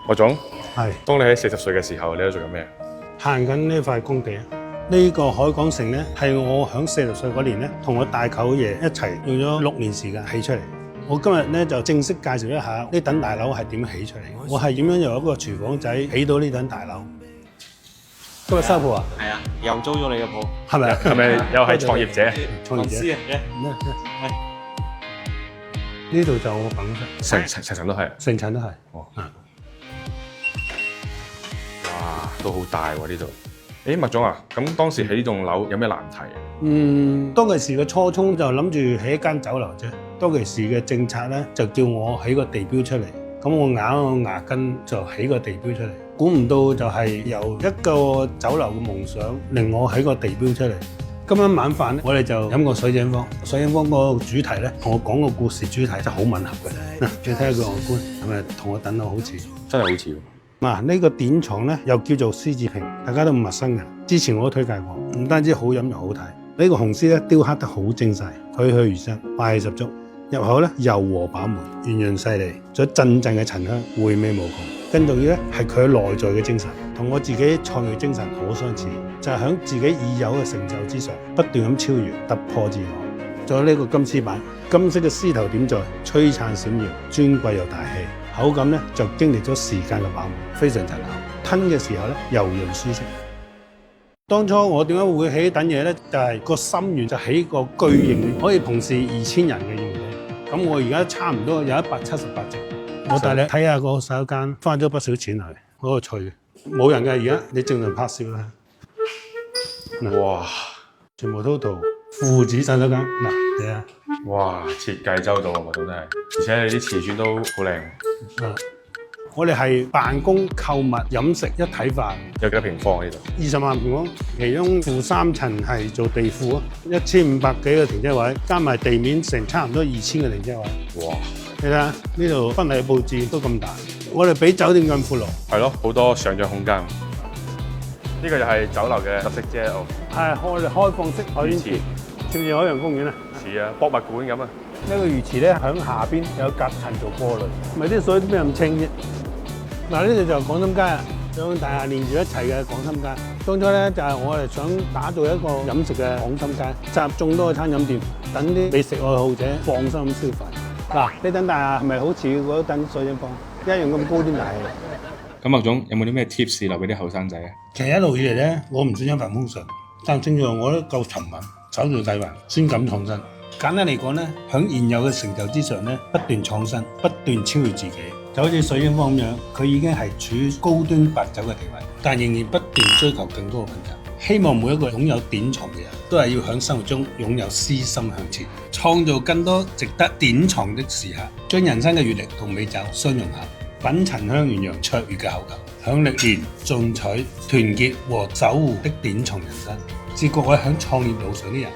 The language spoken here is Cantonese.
麥總，係當你喺40歲嘅時候，你喺度做緊咩？行緊呢塊工地啊！呢個海港城咧，係我響40歲嗰年咧，同我大舅爺一齊用咗6年時間起出嚟。我今日咧就正式介紹一下呢棟大樓係點起出嚟。我係點樣由一個廚房仔起到呢棟大樓？今日收鋪啊？係啊，又租咗你嘅鋪，係咪啊？係咪又係創業者？創業者師啊，係呢度就我辦公室，成層都係。成層都係。哦啊，哇，都好大喎呢度。誒，麥總啊，咁當時起呢棟樓有咩難題？當其時嘅初衷就諗住起一間酒樓啫。當其時嘅政策咧，就叫我起個地標出嚟。咁我咬個牙根就起個地標出嚟。估唔到就係由一個酒樓嘅夢想，令我起個地標出嚟。今晚晚飯咧，我哋就飲個水井坊。水井坊個主題咧，同我講個故事主題真係好吻合嘅。再睇下佢外觀，係咪同我等到好似？真係好似喎。嗱，呢個典藏咧又叫做獅子坪，大家都唔陌生嘅。之前我都推介過，唔單止好飲又好睇。呢個紅獅咧雕刻得好精細，栩栩如生，霸氣十足。入口咧柔和飽滿，圓潤細膩，仲有陣陣嘅陳香，回味無窮。更重要咧係佢內在嘅精神，同我自己創業精神好相似，就係喺自己已有嘅成就之上，不斷咁超越、突破自我。仲有呢個金絲板，金色嘅獅頭點綴，璀璨閃耀，尊貴又大氣。口感咧就經歷咗時間嘅把握，非常陳厚。吞嘅時候咧柔潤舒適。當初我點解會起等嘢咧？就係個心願就起個巨型可以同時2000人嘅宴會廳。咁我而家差唔多有178席。我帶你睇下個洗手間，花咗不少錢去，嗰個脆嘅，冇人嘅而家，你正常拍攝啦。哇！全部都圖父子洗手間，嗱，睇下。哇！設計周到啊，麥總真係，而且你啲瓷磚都好靚。我哋係辦公、購物、飲食一體化。有幾多平方呢度？20萬平方，其中負3層係做地庫啊，1500幾個停車位，加埋地面成差唔多2000個停車位。哇！你睇下呢度婚禮佈置都咁大，我哋比酒店咁闊落。係咯，好多想像空間。呢個就係酒樓嘅特色啫。哦，係我哋開放式海邊池，似唔似海洋公園啊？似啊，博物館咁啊。呢個魚池咧喺下邊有隔層做過濾，咪啲水點解咁清啫？嗱，呢度就係廣深街啊，兩棟大廈連住一齊嘅廣深街。當初咧就係我哋想打造一個飲食嘅廣深街，集眾多嘅餐飲店，等啲美食愛好者放心咁消費。嗱，呢棟大廈係咪好似嗰棟水晶坊一樣咁高端大氣？咁麥總有冇啲咩 tips 留俾啲後生仔啊？其實一路以嚟咧，我唔算一帆風順，但正在我都夠沉穩，守住計劃，先敢創新。簡單嚟講咧，喺現有嘅成就之上咧，不斷創新，不斷超越自己。就好似水晶坊咁樣，佢已經係處於高端白酒嘅地位，但仍然不斷追求更高嘅品質。希望每一個擁有典藏嘅人都係要喺生活中擁有私心向前，創造更多值得典藏的時刻，將人生嘅閱歷同美酒相融合，品陳香遠揚卓越嘅口感，響歷練進取、團結和守護的典藏人生，是各位喺創業路上啲人